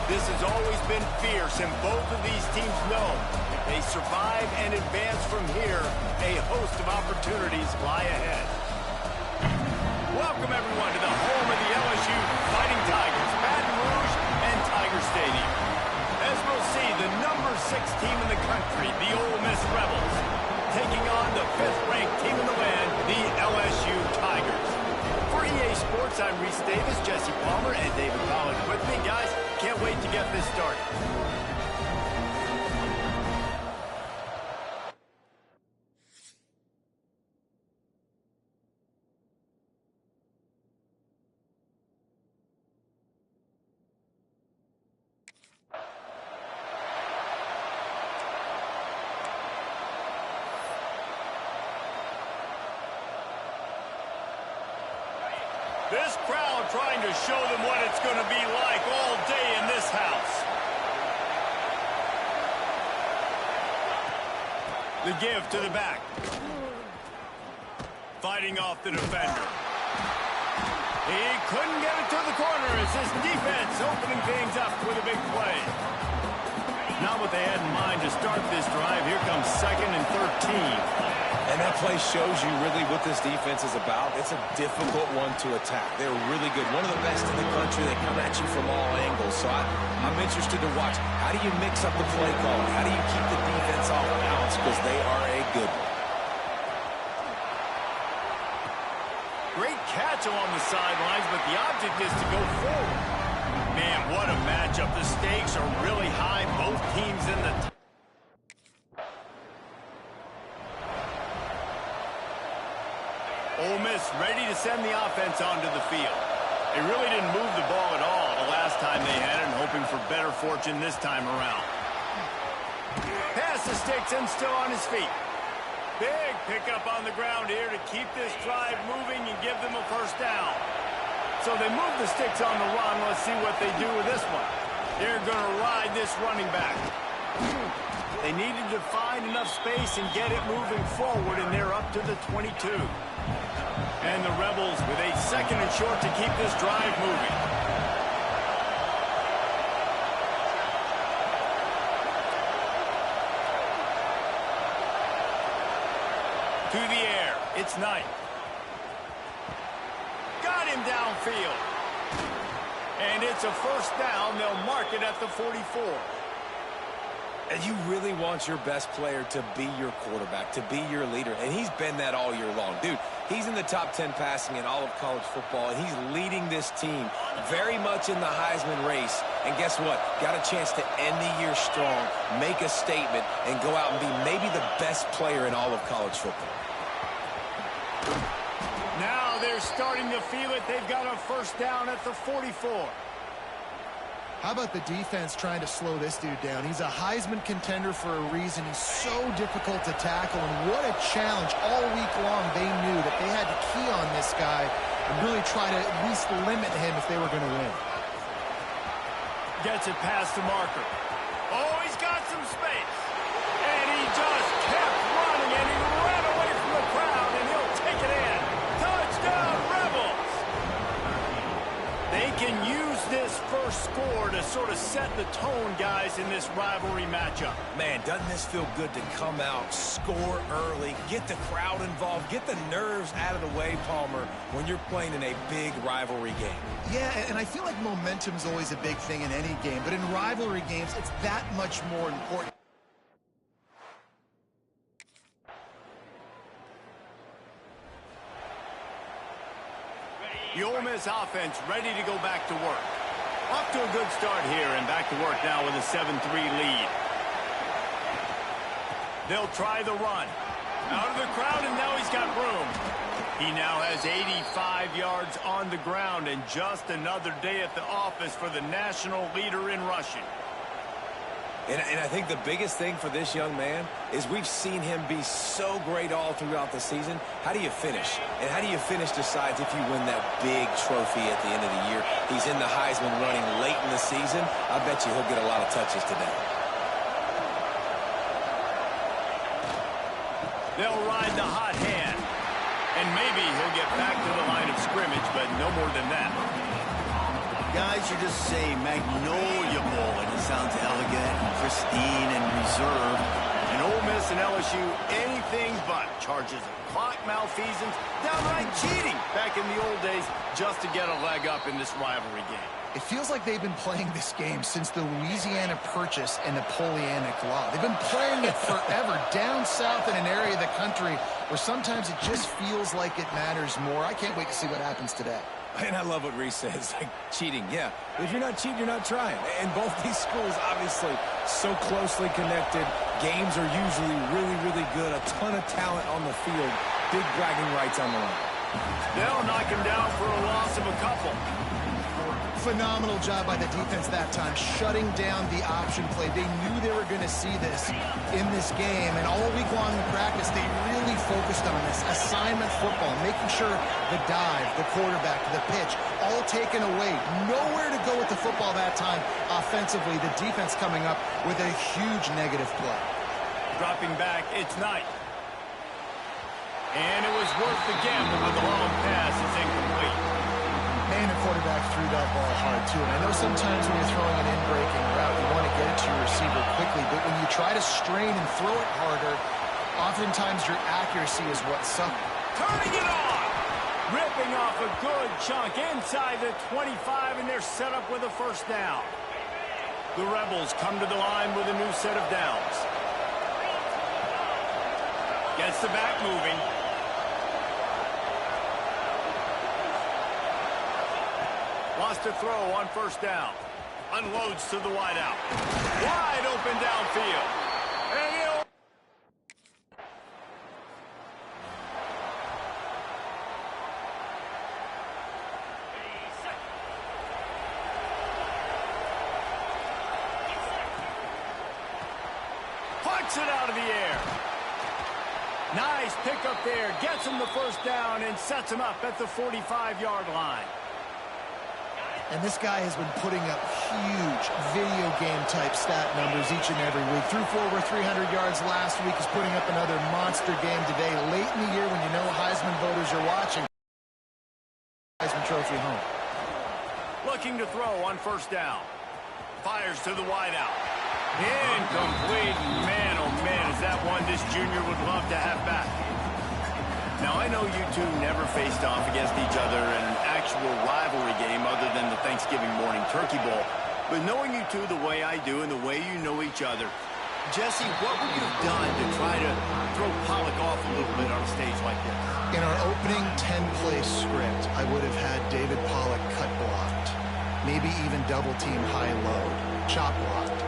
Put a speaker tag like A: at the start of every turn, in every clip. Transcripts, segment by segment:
A: This has always been fierce, and both of these teams know if they survive and advance from here, a host of opportunities lie ahead. Welcome, everyone, to the home of the LSU Fighting Tigers, Baton Rouge and Tiger Stadium. As we'll see, the number 6 team in the country, the Ole Miss Rebels, taking on the 5th-ranked team in the land, the LSU Tigers. For EA Sports, I'm Reese Davis, Jesse Palmer, and David Pollack with me. Guys, can't wait to get this started. This crowd trying to show them what it's going to be like all day in this house. The give to the back. Fighting off the defender. He couldn't get it to the corner as his defense opening things up with a big play. Not what they had in mind to start this drive. Here comes 2nd and 13.
B: And that play shows you really what this defense is about. It's a difficult one to attack. They're really good. One of the best in the country. They come at you from all angles. So I'm interested to watch. How do you mix up the play calling? How do you keep the defense off balance? Because they are a good one.
A: Great catch along the sidelines, but the object is to go forward. Man, what a matchup. The stakes are really high. Both teams in the Ole Miss ready to send the offense onto the field. They really didn't move the ball at all the last time they had it, and hoping for better fortune this time around. Pass the sticks and still on his feet. Big pickup on the ground here to keep this drive moving and give them a first down. So they move the sticks on the run. Let's see what they do with this one. They're going to ride this running back. They needed to find enough space and get it moving forward, and they're up to the 22. And the Rebels with a 2nd and short to keep this drive moving. To the air, it's Knight. Got him downfield. And it's a first down. They'll mark it at the 44.
B: And you really want your best player to be your quarterback, to be your leader. And he's been that all year long. Dude, he's in the top 10 passing in all of college football, and he's leading this team very much in the Heisman race. And guess what? Got a chance to end the year strong, make a statement, and go out and be maybe the best player in all of college football.
A: Now they're starting to feel it. They've got a first down at the 44.
C: How about the defense trying to slow this dude down? He's a Heisman contender for a reason. He's so difficult to tackle, and what a challenge. All week long, they knew that they had to key on this guy and really try to at least limit him if they were going to win.
A: Gets it past the marker. Oh, he's got some space. And he just kept running, and he ran away from the crowd, and he'll take it in. Touchdown, Rebels! They can use this first score to sort of set the tone, guys, in this rivalry matchup.
B: Man, doesn't this feel good to come out, score early, get the crowd involved, get the nerves out of the way, Palmer, when you're playing in a big rivalry game?
C: Yeah, and I feel like momentum's always a big thing in any game, but in rivalry games, it's that much more important.
A: The Ole Miss offense ready to go back to work. Off to a good start here, and back to work now with a 7-3 lead. They'll try the run. Out of the crowd, and now he's got room. He now has 85 yards on the ground, and just another day at the office for the national leader in rushing.
B: And I think the biggest thing for this young man is we've seen him be so great all throughout the season. How do you finish? And how do you finish decides if you win that big trophy at the end of the year. He's in the Heisman running late in the season. I bet you he'll get a lot of touches today.
A: They'll ride the hot hand. And maybe he'll get back to the line of scrimmage, but no more than that. Guys, you just say Magnolia Bowl, and it sounds elegant and pristine and reserved. And Ole Miss and LSU, anything but. Charges of clock malfeasance, downright cheating back in the old days just to get a leg up in this rivalry game.
C: It feels like they've been playing this game since the Louisiana Purchase and Napoleonic Law. They've been playing it forever down south in an area of the country where sometimes it just feels like it matters more. I can't wait to see what happens today.
B: And I love what Reese says, like cheating. Yeah, if you're not cheating, you're not trying. And both these schools, obviously, so closely connected. Games are usually really, really good. A ton of talent on the field. Big bragging rights on the line.
A: They'll knock him down for a loss of a couple.
C: Phenomenal job by the defense that time, shutting down the option play. They knew they were going to see this in this game, and all week long in practice, they really focused on this assignment football, making sure the dive, the quarterback, the pitch, all taken away. Nowhere to go with the football that time offensively. The defense coming up with a huge negative play.
A: Dropping back, it's Knight. And it was worth the gamble, but the long pass is incomplete.
C: Man, the quarterback threw that ball hard, too. And I know sometimes when you're throwing an in-breaking route, you want to get it to your receiver quickly. But when you try to strain and throw it harder, oftentimes your accuracy is what suffers.
A: Turning it on! Ripping off a good chunk inside the 25, and they're set up with a first down. The Rebels come to the line with a new set of downs. Gets the back moving. Wants to throw on first down. Unloads to the wideout. Wide open downfield. And he'll... Puts it out of the air. Nice pickup there. Gets him the first down and sets him up at the 45-yard line.
C: And this guy has been putting up huge video game-type stat numbers each and every week. Threw for over 300 yards last week. He's putting up another monster game today. Late in the year when you know Heisman voters are watching. Heisman Trophy home.
A: Looking to throw on first down. Fires to the wideout. Incomplete. Man, oh man, is that one this junior would love to have back. Now, I know you two never faced off against each other in an actual rivalry game other than the Thanksgiving morning turkey bowl. But knowing you two the way I do and the way you know each other, Jesse, what would you have done to try to throw Pollock off a little bit on a stage like this?
C: In our opening 10-play script, I would have had David Pollock cut blocked, maybe even double-team high-low, chop blocked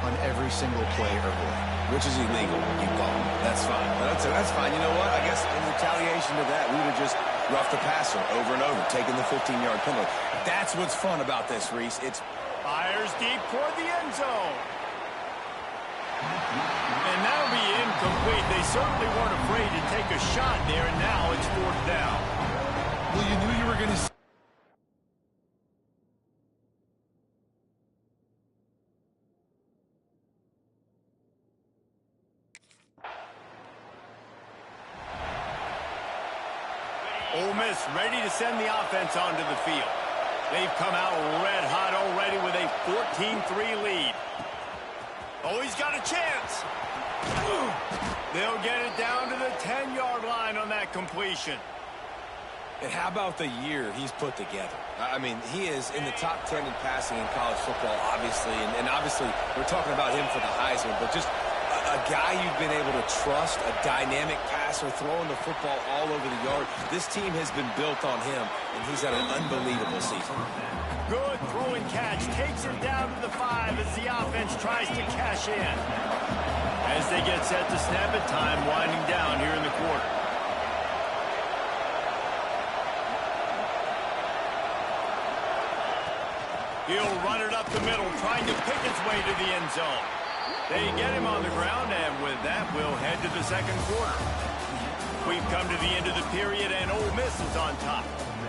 C: on every single play early.
B: Which is illegal, you call him. That's fine. That's fine. You know what? I guess in retaliation to that, we would have just roughed the passer over and over, taking the 15-yard penalty. That's what's fun about this, Reese. It's
A: fires deep toward the end zone. And that'll be incomplete. They certainly weren't afraid to take a shot there, and now it's fourth down.
C: Well, you knew you were going to...
A: Ole Miss ready to send the offense onto the field. They've come out red hot already with a 14-3 lead. Oh, he's got a chance. They'll get it down to the 10-yard line on that completion.
B: And how about the year he's put together? I mean, he is in the top 10 in passing in college football, obviously. And obviously, we're talking about him for the Heisman, but just a guy you've been able to trust, a dynamic passer, throwing the football all over the yard. This team has been built on him, and he's had an unbelievable season.
A: Good throwing catch. Takes him down to the 5 as the offense tries to cash in. As they get set to snap it, time winding down here in the quarter. He'll run it up the middle, trying to pick its way to the end zone. They get him on the ground, and with that, we'll head to the second quarter. We've come to the end of the period, and Ole Miss is on top.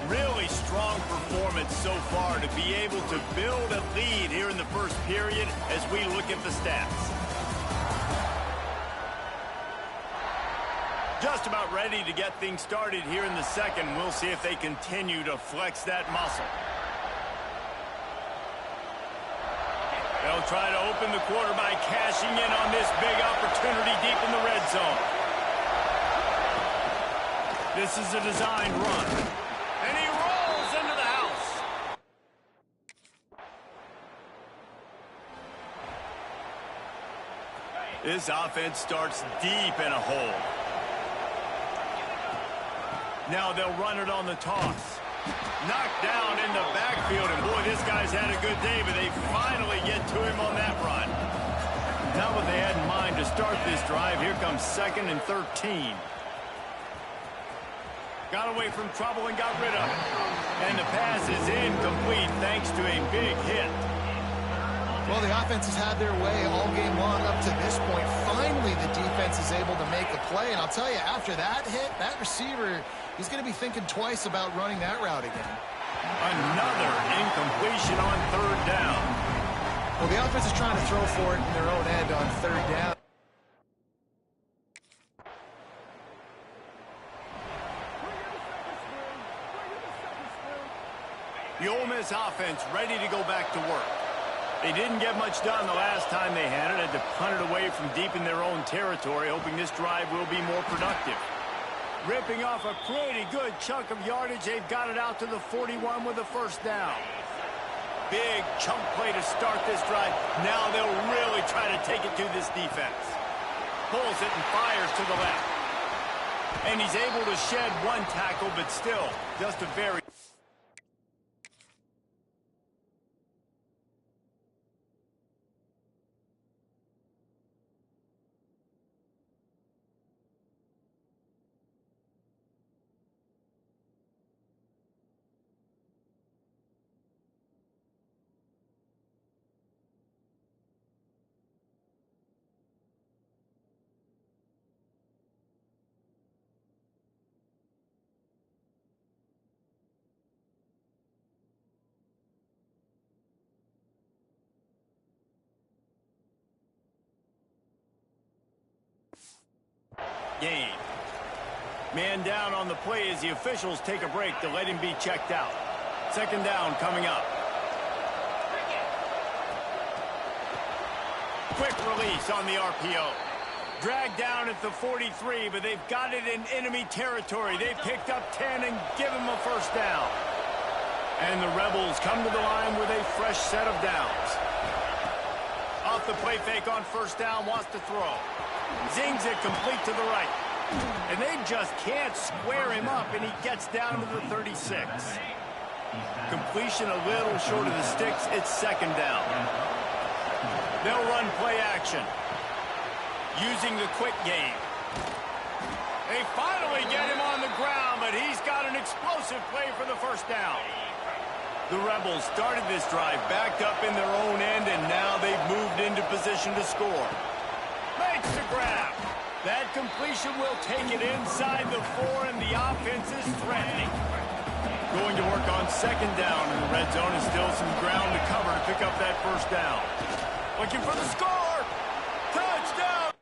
A: Really strong performance so far to be able to build a lead here in the first period as we look at the stats. Just about ready to get things started here in the second. We'll see if they continue to flex that muscle. They'll try to open the quarter by cashing in on this big opportunity deep in the red zone. This is a designed run. And he rolls into the house. This offense starts deep in a hole. Now they'll run it on the toss. Knocked down in the backfield, and boy, this guy's had a good day, but they finally get to him on that run. Not what they had in mind to start this drive. Here comes 2nd and 13. Got away from trouble and got rid of it. And the pass is incomplete thanks to a big hit.
C: Well, the offense has had their way all game long up to this point. Finally, the defense is able to make a play. And I'll tell you, after that hit, that receiver, he's going to be thinking twice about running that route again.
A: Another incompletion on 3rd down.
C: Well, the offense is trying to throw for it in their own end on 3rd down.
A: The Ole Miss offense ready to go back to work. They didn't get much done the last time they had it. Had to punt it away from deep in their own territory, hoping this drive will be more productive. Ripping off a pretty good chunk of yardage. They've got it out to the 41 with a 1st down. Big chunk play to start this drive. Now they'll really try to take it to this defense. Pulls it and fires to the left. And he's able to shed one tackle, but still just a very... game. Man down on the play as the officials take a break to let him be checked out. 2nd down coming up. Quick release on the RPO. Dragged down at the 43, but they've got it in enemy territory. They picked up 10 and give him a 1st down. And the Rebels come to the line with a fresh set of downs. Off the play fake on 1st down, wants to throw. Zings it complete to the right. And they just can't square him up, and he gets down to the 36. Completion a little short of the sticks. It's 2nd down. They'll run play action. Using the quick game. They finally get him on the ground, but he's got an explosive play for the 1st down. The Rebels started this drive backed up in their own end, and now they've moved into position to score. Makes the grab. That completion will take it inside the 4, and the offense is threatening. Going to work on 2nd down in the red zone, and still some ground to cover to pick up that 1st down. Looking for the score. Touchdown.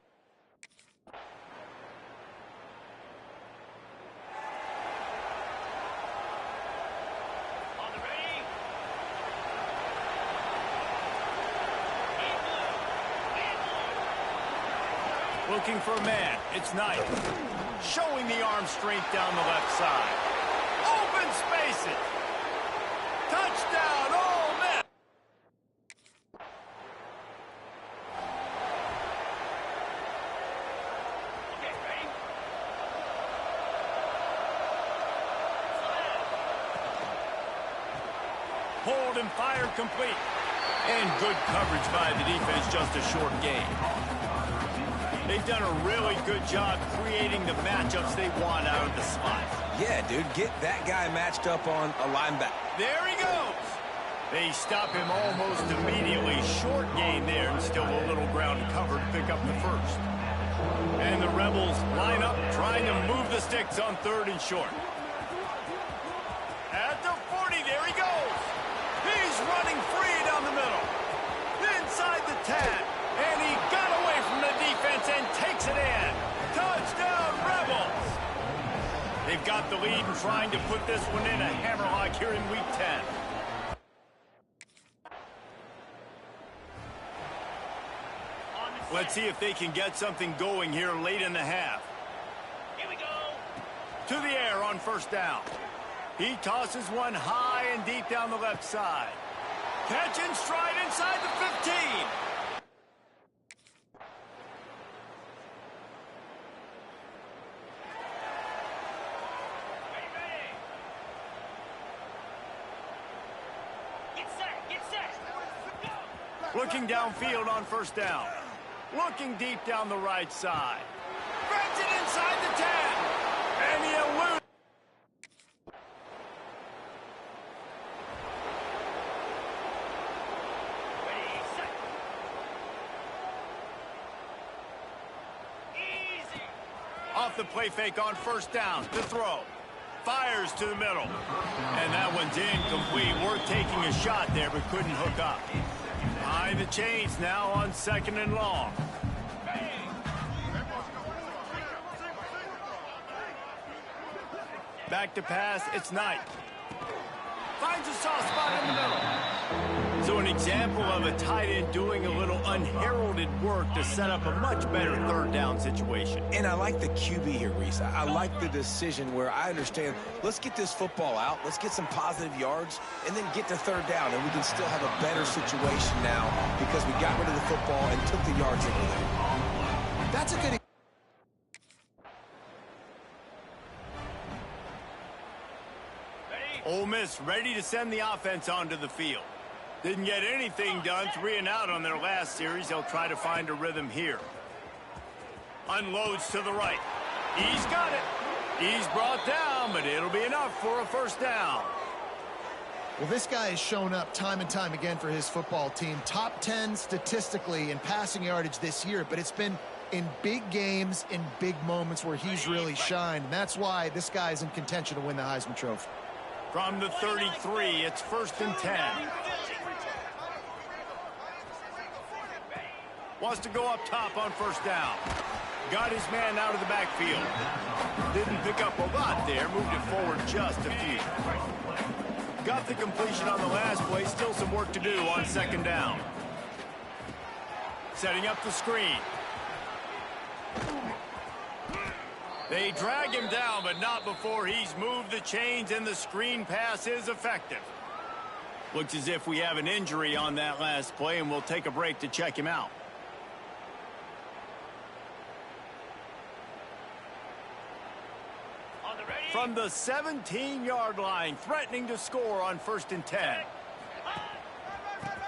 A: Looking for a man. It's Knight. Showing the arm strength down the left side. Open spaces. Touchdown, Ole Miss. Hold and fire complete. And good coverage by the defense, just a short gain. They've done a really good job creating the matchups they want out of the slot.
B: Yeah, dude, get that guy matched up on a linebacker.
A: There he goes. They stop him almost immediately. Short gain there, and still a little ground to cover to pick up the 1st. And the Rebels line up, trying to move the sticks on 3rd and short. At the 40, there he goes. He's running free down the middle. Inside the 10. And he got away from the defense and takes it in. Touchdown, Rebels! They've got the lead and trying to put this one in a hammerlock here in Week 10. Let's see if they can get something going here late in the half.
D: Here we go.
A: To the air on first down. He tosses one high and deep down the left side. Catch and stride inside the 15. Looking downfield on first down. Looking deep down the right side. Grabs it inside the 10. And he eludes. Off the play fake on first down to throw. Fires to the middle. And that one's incomplete. Worth taking a shot there, but couldn't hook up. Behind the chains now on second and long. Back to pass, it's Knight. Finds a soft spot in the middle. So an example of a tight end doing a little unheralded work to set up a much better third down situation.
B: And I like the QB here, Reese. I like the decision where I understand, let's get this football out, let's get some positive yards, and then get to third down, and we can still have a better situation now because we got rid of the football and took the yards over there.
C: That's a good.
A: Ole Miss ready to send the offense onto the field. Didn't get anything done, 3 and out on their last series. They'll try to find a rhythm here. Unloads to the right. He's got it. He's brought down, but it'll be enough for a first down.
C: Well, this guy has shown up time and time again for his football team. Top 10 statistically in passing yardage this year, but it's been in big games, in big moments where he's really shined. And that's why this guy is in contention to win the Heisman Trophy.
A: From the 33, it's first and 10. Wants to go up top on first down. Got his man out of the backfield. Didn't pick up a lot there. Moved it forward just a few. Got the completion on the last play. Still some work to do on second down. Setting up the screen. They drag him down, but not before he's moved the chains, and the screen pass is effective. Looks as if we have an injury on that last play, and we'll take a break to check him out. From the 17-yard line, threatening to score on first and 10.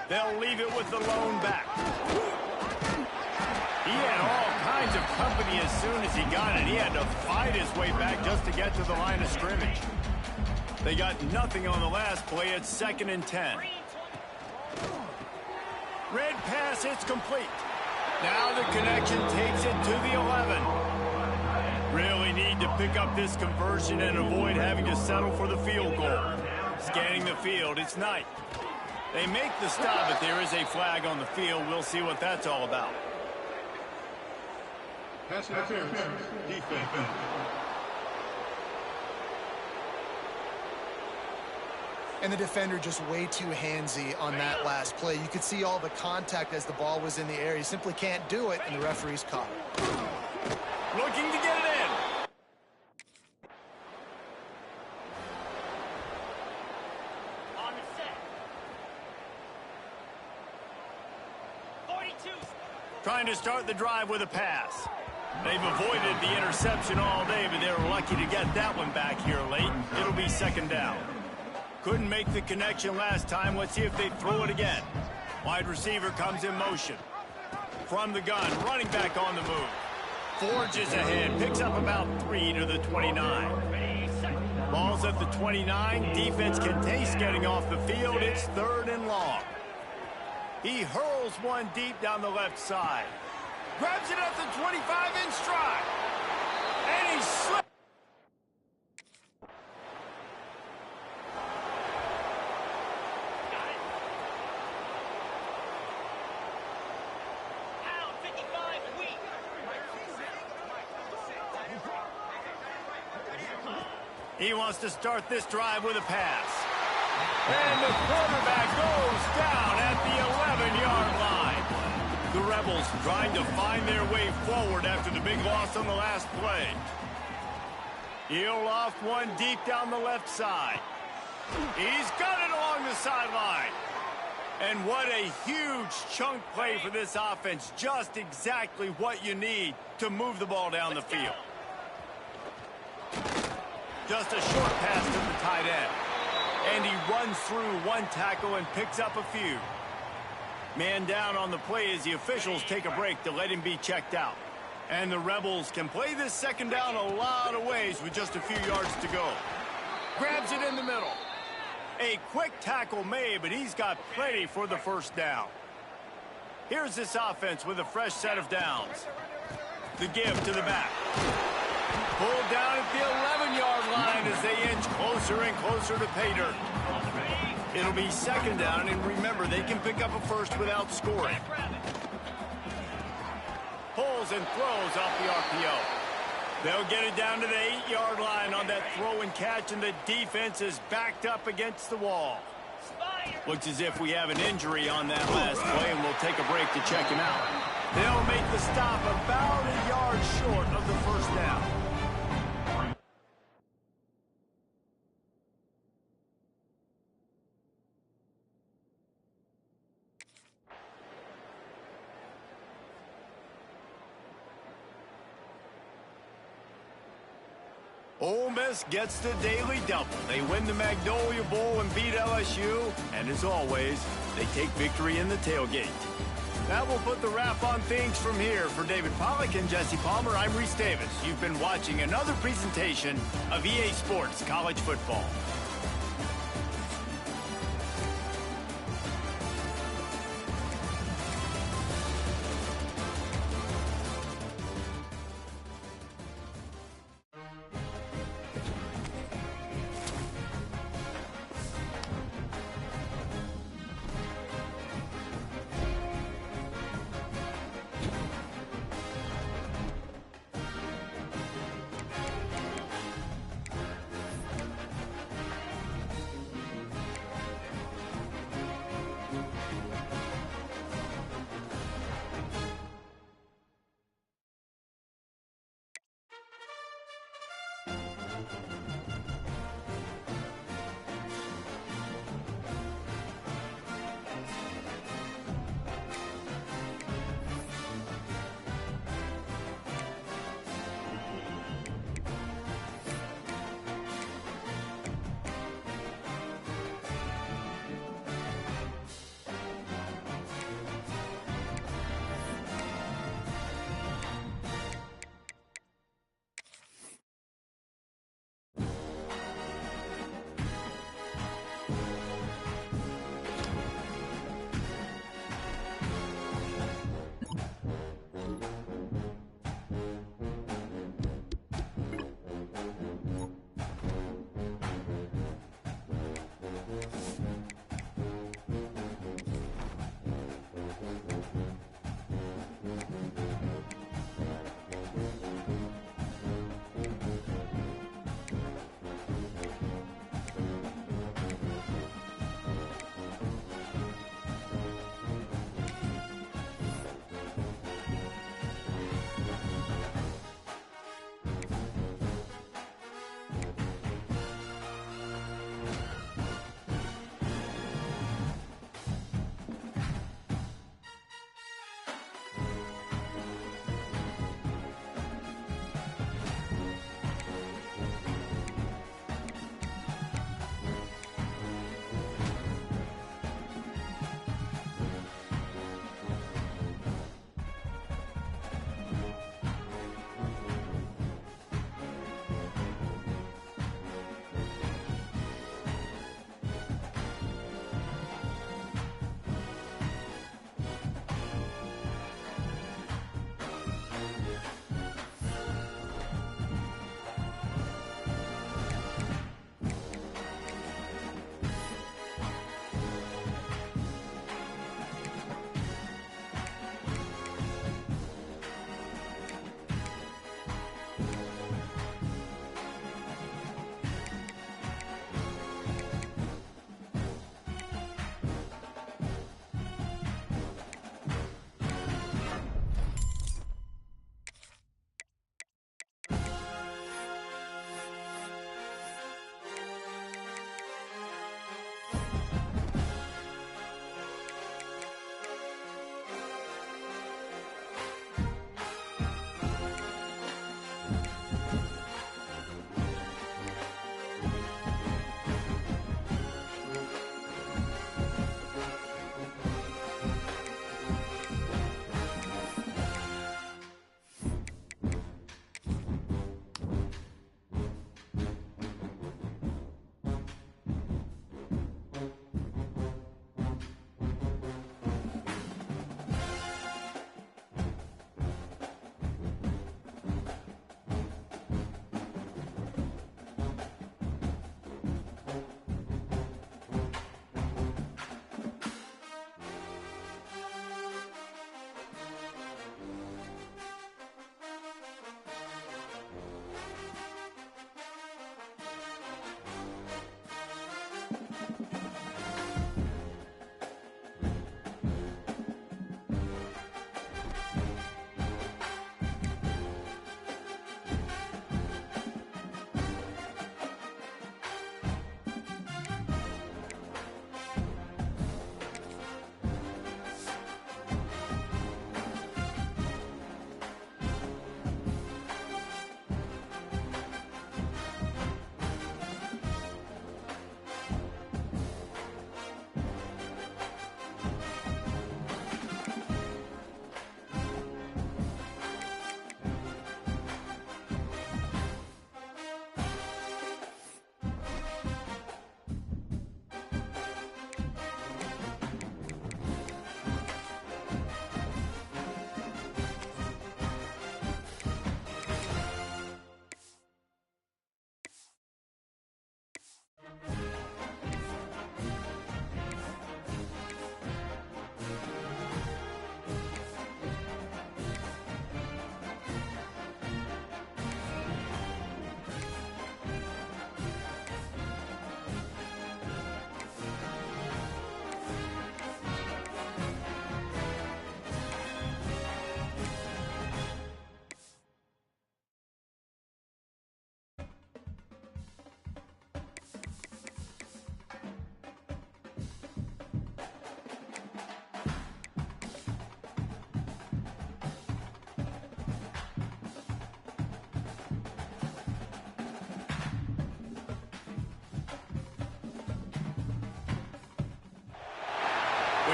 A: They'll leave it with the lone back. He had all kinds of company as soon as he got it. He had to fight his way back just to get to the line of scrimmage. They got nothing on the last play. It's second and 10. Red pass, it's complete. Now the connection takes it to the 11. Really need to pick up this conversion and avoid having to settle for the field goal. Scanning the field, it's Knight. They make the stop, but there is a flag on the field. We'll see what that's all about.
E: Pass interference, defense.
C: And the defender just way too handsy on that last play. You could see all the contact as the ball was in the air. He simply can't do it, and the referee's caught it.
A: Looking to get it in.
D: On the set. 42.
A: Trying to start the drive with a pass. They've avoided the interception all day, but they were lucky to get that one back here late. It'll be second down. Couldn't make the connection last time. Let's see if they throw it again. Wide receiver comes in motion. From the gun, running back on the move. Forges ahead, picks up about 3 to the 29. Ball's at the 29. Defense can taste getting off the field. It's third and long. He hurls one deep down the left side. Grabs it at the 25 in stride. And he slips. He wants to start this drive with a pass. And the quarterback goes down at the 11-yard line. The Rebels trying to find their way forward after the big loss on the last play. He'll off one deep down the left side. He's got it along the sideline. And what a huge chunk play for this offense. Just exactly what you need to move the ball down the field. Just a short pass to the tight end. And he runs through one tackle and picks up a few. Man down on the play as the officials take a break to let him be checked out. And the Rebels can play this second down a lot of ways with just a few yards to go. Grabs it in the middle. A quick tackle made, but he's got plenty for the first down. Here's this offense with a fresh set of downs. The give to the back. Pulled down at the 11-yard line as they inch closer and closer to pay dirt. It'll be second down, and remember, they can pick up a first without scoring. Pulls and throws off the RPO. They'll get it down to the 8-yard line on that throw and catch, and the defense is backed up against the wall. Looks as if we have an injury on that last play, and we'll take a break to check him out. They'll make the stop about a yard short of the first down. Ole Miss gets the daily double. They win the Magnolia Bowl and beat LSU. And as always, they take victory in the tailgate. That will put the wrap on things from here. For David Pollack and Jesse Palmer, I'm Reese Davis. You've been watching another presentation of EA Sports College Football.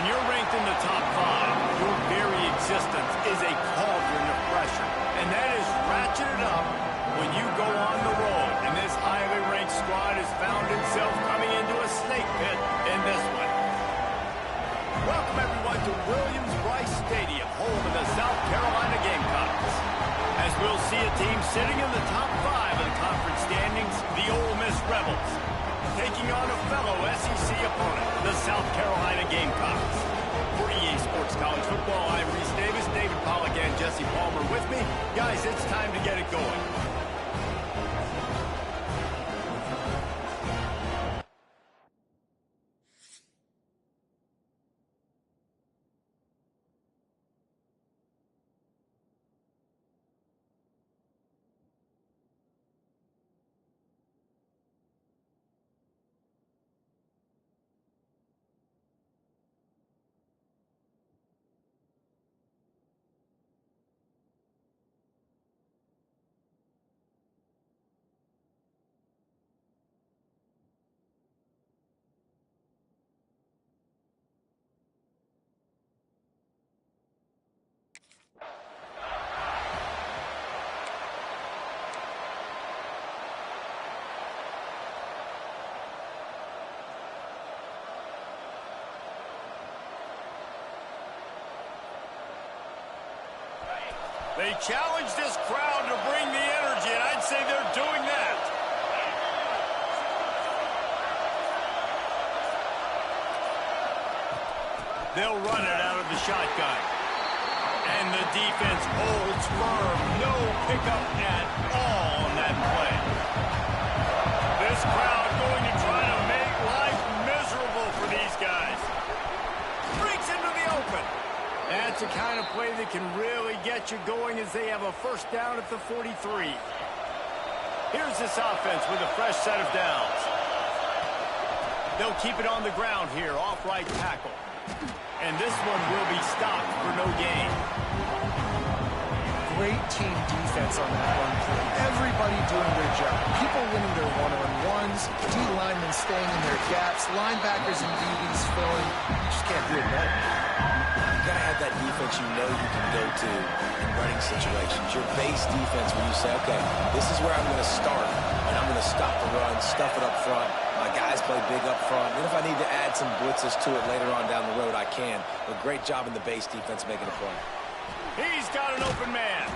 A: you're ranked in the top 5, your very existence is a cauldron of pressure. And that is ratcheted up when you go on the road. And this highly ranked squad has found itself coming into a snake pit in this one. Welcome, everyone, to Williams-Brice Stadium, home of the South Carolina Gamecocks. As we'll see a team sitting in the top 5 of the conference standings, the Ole Miss Rebels, taking on a fellow SEC opponent, the South Carolina Gamecocks. For EA Sports College Football, I'm Reese Davis, David Pollack, and Jesse Palmer with me. Guys, it's time to get it going. They challenge this crowd to bring the energy, and I'd say they're doing that. They'll run it out of the shotgun. And the defense holds firm. No pickup at all on that play. This crowd going to try to make life miserable for these guys. Breaks into the open. That's the kind of play that can really get you going as they have a first down at the 43. Here's this offense with a fresh set of downs. They'll keep it on the ground here, off right tackle. And this one will be stopped for no gain.
C: Great team defense on that run play. Everybody doing their job. People winning their one-on-ones, D-linemen staying in their gaps, linebackers and DBs filling. You just can't do it better.
B: You gotta have that defense you know you can go to in running situations. Your base defense when you say, okay, this is where I'm going to start, and I'm going to stop the run, stuff it up front. My guys play big up front. And if I need to add some blitzes to it later on down the road, I can. But great job in the base defense making a play.
A: He's got an open man.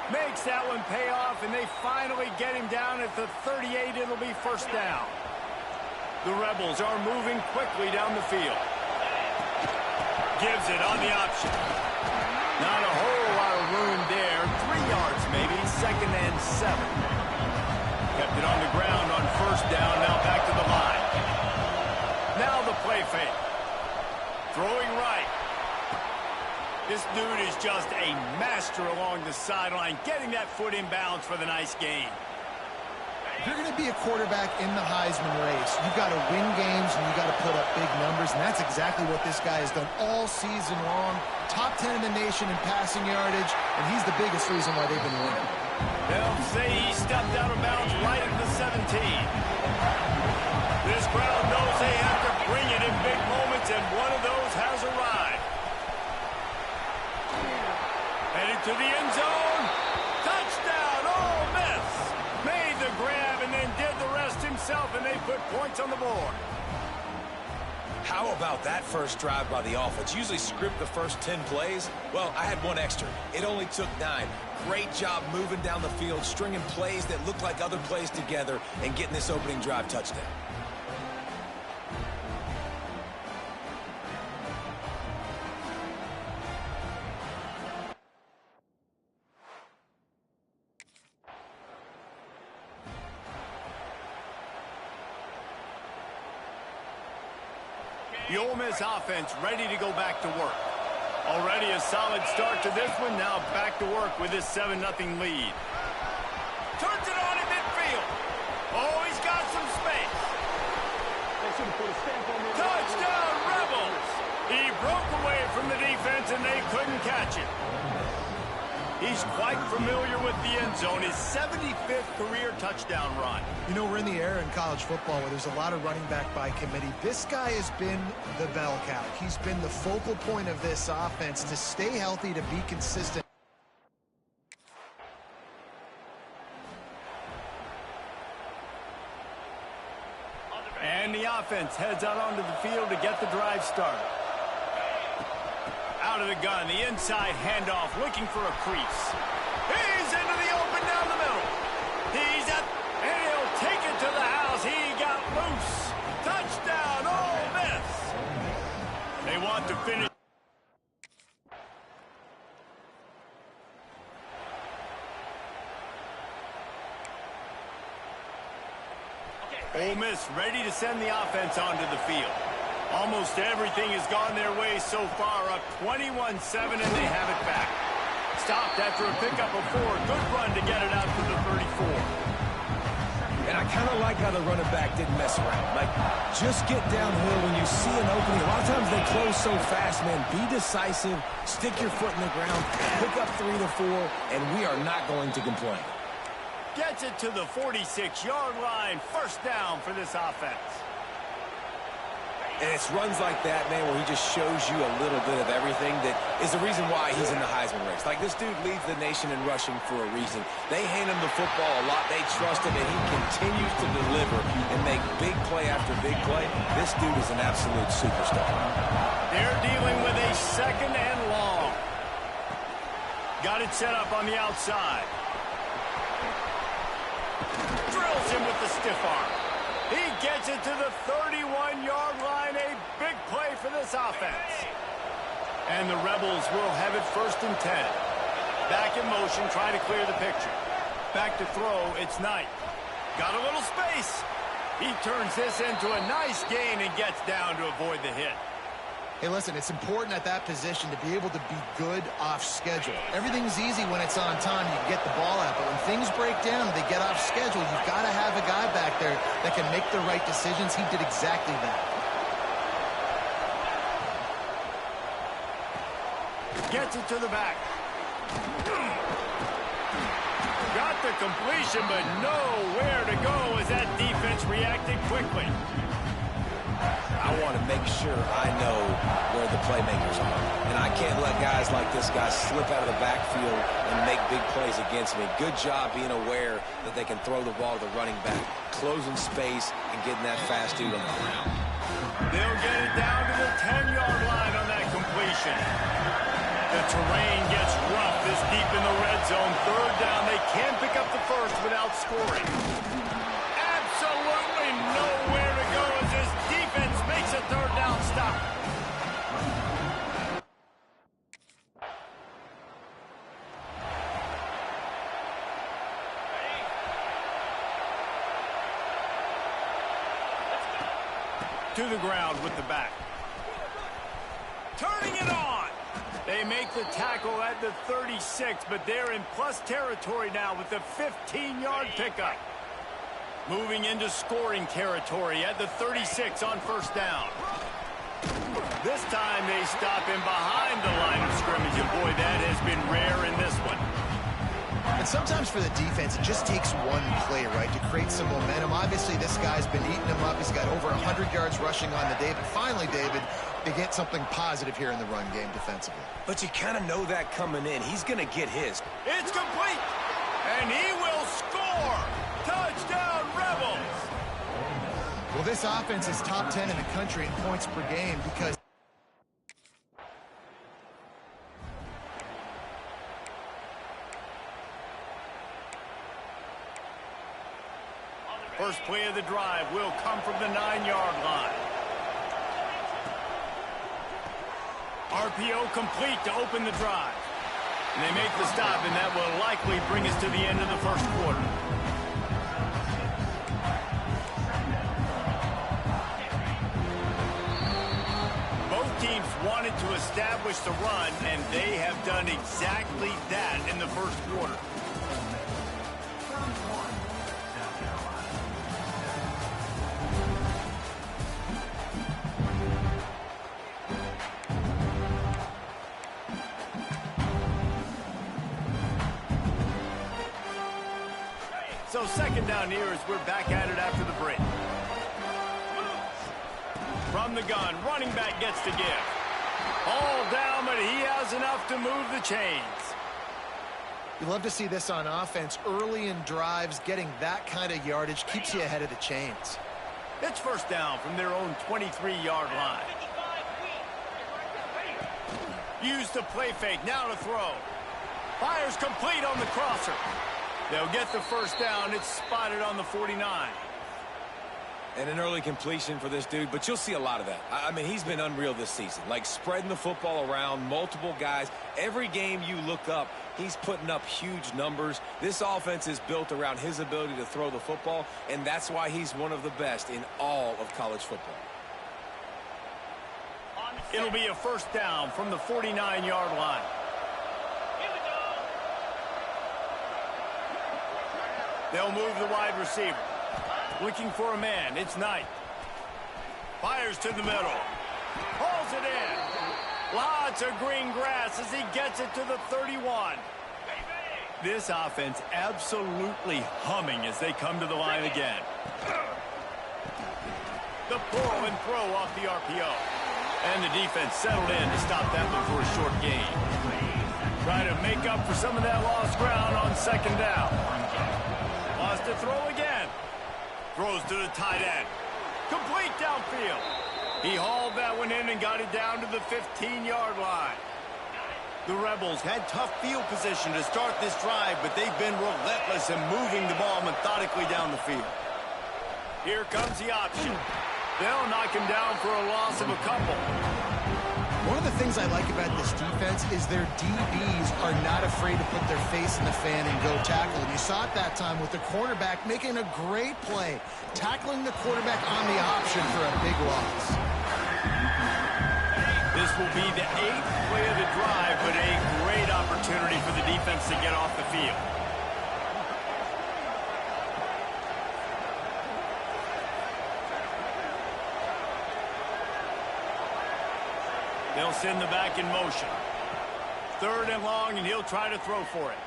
A: Makes that one pay off, and they finally get him down at the 38. It'll be first down. The Rebels are moving quickly down the field. Gives it on the option. Not a whole lot of room there. 3 yards maybe, 2nd and 7. Kept it on the ground on first down, now back to the line. Now the play fake. Throwing right. This dude is just a master along the sideline, getting that foot in bounds for the nice gain.
C: If you're going to be a quarterback in the Heisman race, you've got to win games and you've got to put up big numbers, and that's exactly what this guy has done all season long. Top 10 in the nation in passing yardage, and he's the biggest reason why they've been winning.
A: They'll say he stepped out of bounds right at the 17. This crowd knows they have to bring it in big moments, and one of those has arrived. Headed to the end zone. Touchdown, Ole Miss. Made the grab and then did the rest himself, and they put points on the board.
B: How about that first drive by the offense? Usually script the first 10 plays. Well, I had one extra. It only took 9. Great job moving down the field, stringing plays that look like other plays together, and getting this opening drive touchdown.
A: The Ole Miss offense ready to go back to work. Already a solid start to this one. Now back to work with this 7-0 lead. Turns it on in midfield. Oh, he's got some space. Touchdown, Rebels. He broke away from the defense, and they couldn't catch it. He's quite familiar with the end zone, his 75th career touchdown run.
C: You know, we're in the era in college football where there's a lot of running back by committee. This guy has been the bell cow. He's been the focal point of this offense to stay healthy, to be consistent.
A: And the offense heads out onto the field to get the drive started. Out of the gun, the inside handoff, looking for a crease. He's into the open down the middle. He's at, and he'll take it to the house. He got loose. Touchdown, Ole Miss. They want to finish. Ole Miss ready to send the offense onto the field. Almost everything has gone their way so far, up 21-7, and they have it back. Stopped after a pickup of 4. Good run to get it out to the 34.
B: And I kind of like how the running back didn't mess around. Like, just get downhill when you see an opening. A lot of times they close so fast, man. Be decisive, stick your foot in the ground, pick up 3 to 4, and we are not going to complain.
A: Gets it to the 46-yard line. First down for this offense.
B: And it's runs like that, man, where he just shows you a little bit of everything that is the reason why he's in the Heisman race. Like, this dude leads the nation in rushing for a reason. They hand him the football a lot. They trust him, and he continues to deliver and make big play after big play. This dude is an absolute superstar.
A: They're dealing with a second and long. Got it set up on the outside. Drills him with the stiff arm. He gets it to the 31-yard line. A big play for this offense. And the Rebels will have it 1st and 10. Back in motion, trying to clear the picture. Back to throw, it's Knight. Got a little space. He turns this into a nice gain and gets down to avoid the hit.
C: Hey, listen, it's important at that position to be able to be good off schedule. Everything's easy when it's on time. You get the ball out. But when things break down, they get off schedule. You've got to have a guy back there that can make the right decisions. He did exactly that.
A: Gets it to the back. Got the completion, but nowhere to go as that defense reacted quickly.
B: I want to make sure I know where the playmakers are. And I can't let guys like this guy slip out of the backfield and make big plays against me. Good job being aware that they can throw the ball to the running back, closing space, and getting that fast dude on the ground.
A: They'll get it down to the 10-yard line on that completion. The terrain gets rough this deep in the red zone. 3rd down, they can pick up the first without scoring. Absolutely nowhere to go as this defense makes a 3rd down stop. To the ground with the back. Turning it on. They make the tackle at the 36, but they're in plus territory now with the 15-yard pickup. Moving into scoring territory at the 36 on 1st down. This time they stop him behind the line of scrimmage, and boy, that has been rare in this one.
C: And sometimes for the defense, it just takes one play, right, to create some momentum. Obviously, this guy's been eating him up. He's got over 100 yards rushing on the day. But finally, David, they get something positive here in the run game defensively.
B: But you kind of know that coming in. He's going to get his.
A: It's complete, and he will score. Touchdown, Rebels.
C: Well, this offense is top 10 in the country in points per game because
A: first play of the drive will come from the 9-yard line. RPO complete to open the drive. And they make the stop, and that will likely bring us to the end of the 1st quarter. Both teams wanted to establish the run, and they have done exactly that in the 1st quarter. So second down here as we're back at it after the break. From the gun, running back gets to give. All down, but he has enough to move the chains.
C: You love to see this on offense. Early in drives, getting that kind of yardage keeps you ahead of the chains.
A: It's first down from their own 23-yard line. Use the play fake, now to throw. Fires complete on the crosser. They'll get the first down. It's spotted on the 49.
B: And an early completion for this dude, but you'll see a lot of that. I mean, he's been unreal this season, like spreading the football around, multiple guys. Every game you look up, he's putting up huge numbers. This offense is built around his ability to throw the football, and that's why he's one of the best in all of college football.
A: It'll be a first down from the 49-yard line.
D: Here we go.
A: They'll move the wide receiver. Looking for a man. It's Knight. Fires to the middle. Hauls it in. Lots of green grass as he gets it to the 31. This offense absolutely humming as they come to the line again. The pull and throw off the RPO. And the defense settled in to stop that one for a short gain. Try to make up for some of that lost ground on second down. Wants to throw again. Throws to the tight end. Complete downfield. He hauled that one in and got it down to the 15-yard line. The Rebels had tough field position to start this drive, but they've been relentless in moving the ball methodically down the field. Here comes the option. They'll knock him down for a loss of a couple.
C: One of the things I like about this defense is their DBs are not afraid to put their face in the fan and go tackle. And you saw it that time with the quarterback making a great play, tackling the quarterback on the option for a big loss.
A: This will be the 8th play of the drive, but a great opportunity for the defense to get off the field. They'll send the back in motion. Third and long, and he'll try to throw for it.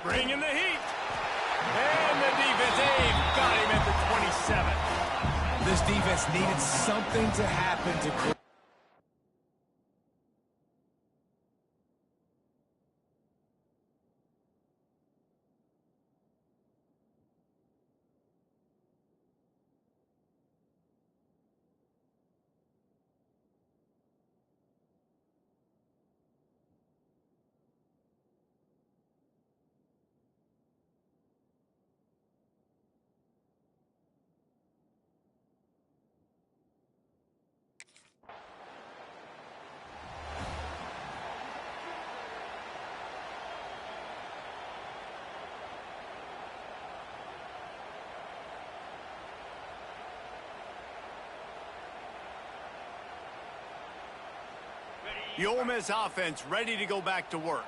A: Bring in the heat. And the defense, they've got him at the 27.
B: This defense needed something to happen to...
A: The Ole Miss offense ready to go back to work.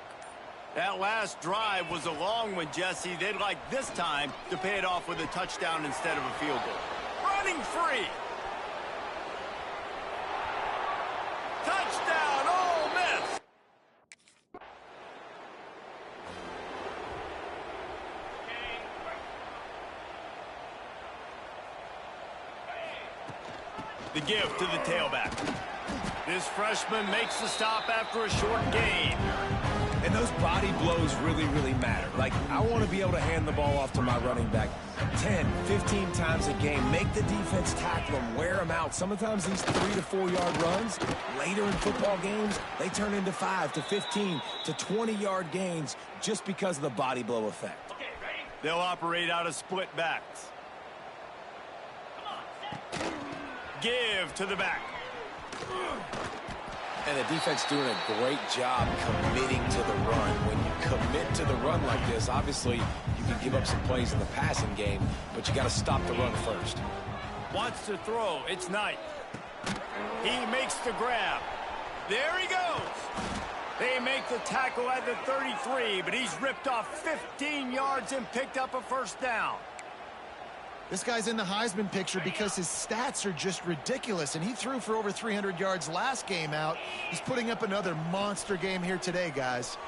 A: That last drive was a long one, Jesse. They'd like this time to pay it off with a touchdown instead of a field goal. Running free. Touchdown, Ole Miss. The give to the tailback. This freshman makes the stop after a short gain.
B: And those body blows really, really matter. Like, I want to be able to hand the ball off to my running back 10, 15 times a game. Make the defense tackle them, wear them out. Sometimes these 3 to 4 yard runs, later in football games, they turn into 5 to 15 to 20 yard gains just because of the body blow effect.
D: Okay, ready?
A: They'll operate out of split backs.
D: Come on, set.
A: Give to the back.
B: And the defense doing a great job committing to the run. When you commit to the run like this, obviously you can give up some plays in the passing game, but you got to stop the run first.
A: Wants to throw. It's Knight. He makes the grab. There he goes. They make the tackle at the 33, but he's ripped off 15 yards and picked up a first down.
C: This guy's in the Heisman picture because his stats are just ridiculous, and he threw for over 300 yards last game out. He's putting up another monster game here today, guys.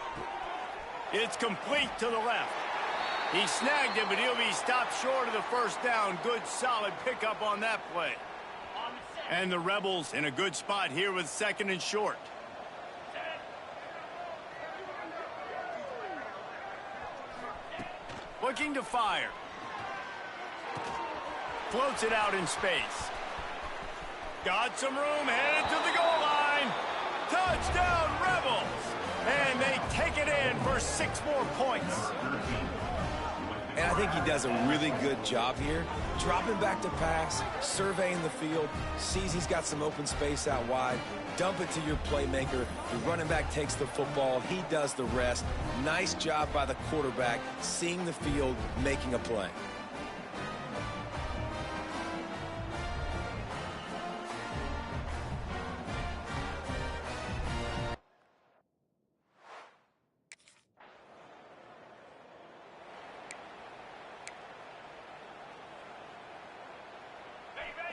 A: It's complete to the left. He snagged it, but he'll be stopped short of the first down. Good, solid pickup on that play. And the Rebels in a good spot here with 2nd and short. Looking to fire. Floats it out in space. Got some room, headed to the goal line. Touchdown, Rebels! And they take it in for 6 more points.
B: And I think he does a really good job here. Dropping back to pass, surveying the field, sees he's got some open space out wide, dump it to your playmaker. The running back takes the football. He does the rest. Nice job by the quarterback, seeing the field, making a play.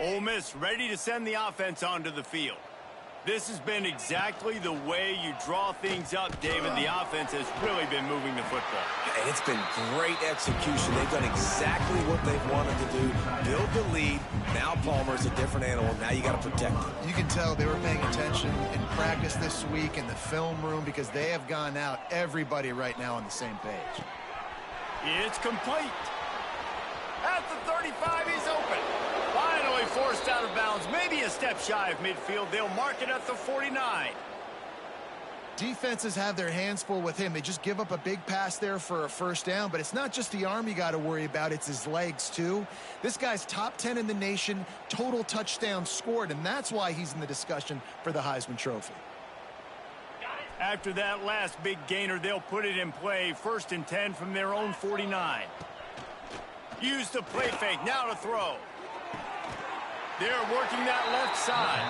A: Ole Miss ready to send the offense onto the field. This has been exactly the way you draw things up, David. The offense has really been moving the football.
B: And it's been great execution. They've done exactly what they've wanted to do. Build the lead. Now Palmer's a different animal. Now you got to protect him.
C: You can tell they were paying attention in practice this week in the film room because they have gone out, everybody right now on the same page.
A: It's complete. At the 35, he's open. Finally forced out of bounds, maybe a step shy of midfield. They'll mark it at the 49.
C: Defenses have their hands full with him. They just give up a big pass there for a first down, but it's not just the arm you got to worry about, it's his legs too. This guy's top 10 in the nation, total touchdowns scored, and that's why he's in the discussion for the Heisman Trophy.
A: After that last big gainer, they'll put it in play. 1st and 10 from their own 49. Use the play fake, now to throw. They're working that left side.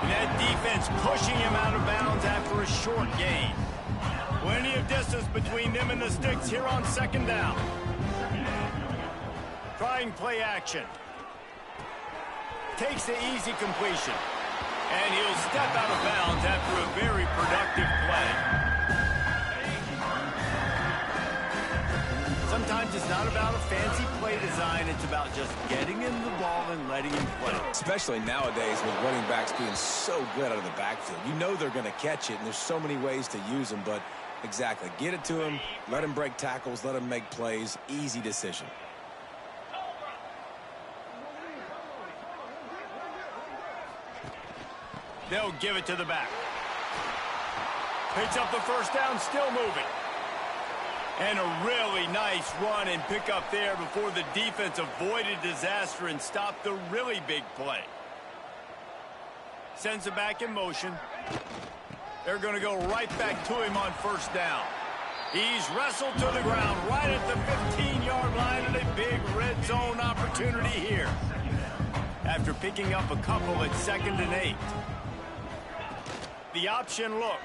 A: And that defense pushing him out of bounds after a short gain. Plenty of distance between them and the sticks here on 2nd down. Trying play action. Takes the easy completion. And he'll step out of bounds after a very productive play. Sometimes it's not about a fancy play design. It's about just getting him the ball and letting him play.
B: Especially nowadays with running backs being so good out of the backfield. You know they're going to catch it, and there's so many ways to use them. But exactly, get it to him, let him break tackles, let him make plays. Easy decision.
A: They'll give it to the back. Picks up the first down, still moving. And a really nice run and pick up there before the defense avoided disaster and stopped the really big play. Sends it back in motion. They're going to go right back to him on 1st down. He's wrestled to the ground right at the 15-yard line and a big red zone opportunity here. After picking up a couple at 2nd and 8. The option look.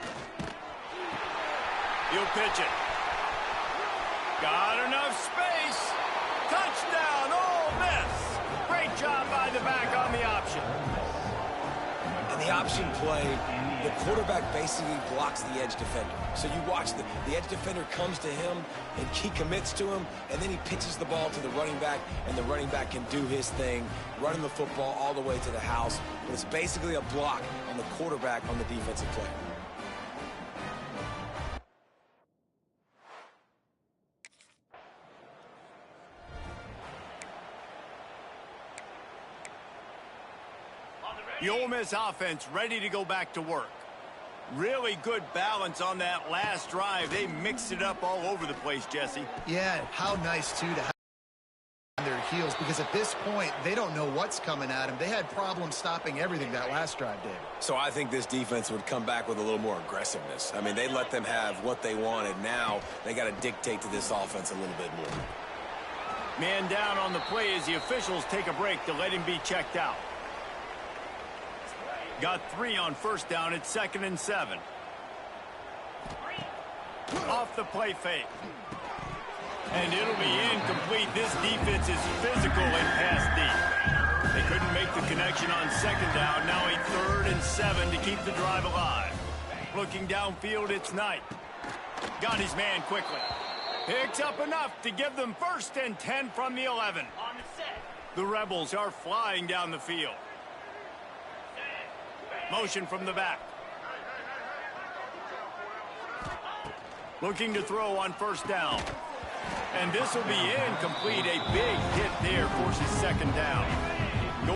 A: He'll pitch it. Got enough space. Touchdown, Ole Miss. Great job by the back on the option.
B: And the option play, the quarterback basically blocks the edge defender. So you watch the edge defender comes to him, and he commits to him, and then he pitches the ball to the running back, and the running back can do his thing, running the football all the way to the house. But it's basically a block on the quarterback on the defensive play.
A: The Ole Miss offense ready to go back to work. Really good balance on that last drive. They mixed it up all over the place, Jesse.
C: Yeah, how nice, too, to have on their heels, because at this point, they don't know what's coming at them. They had problems stopping everything that last drive did.
B: So I think this defense would come back with a little more aggressiveness. I mean, they let them have what they wanted. Now they got to dictate to this offense a little bit more.
A: Man down on the play as the officials take a break to let him be checked out. Got 3 on 1st down at 2nd and 7. Off the play fake. And it'll be incomplete. This defense is physical and pass deep. They couldn't make the connection on 2nd down. Now a 3rd and 7 to keep the drive alive. Looking downfield, it's Knight. Got his man quickly. Picks up enough to give them 1st and 10 from the 11.
D: On the set.
A: The Rebels are flying down the field. Motion from the back. Looking to throw on 1st down. And this will be incomplete. A big hit there forces 2nd down.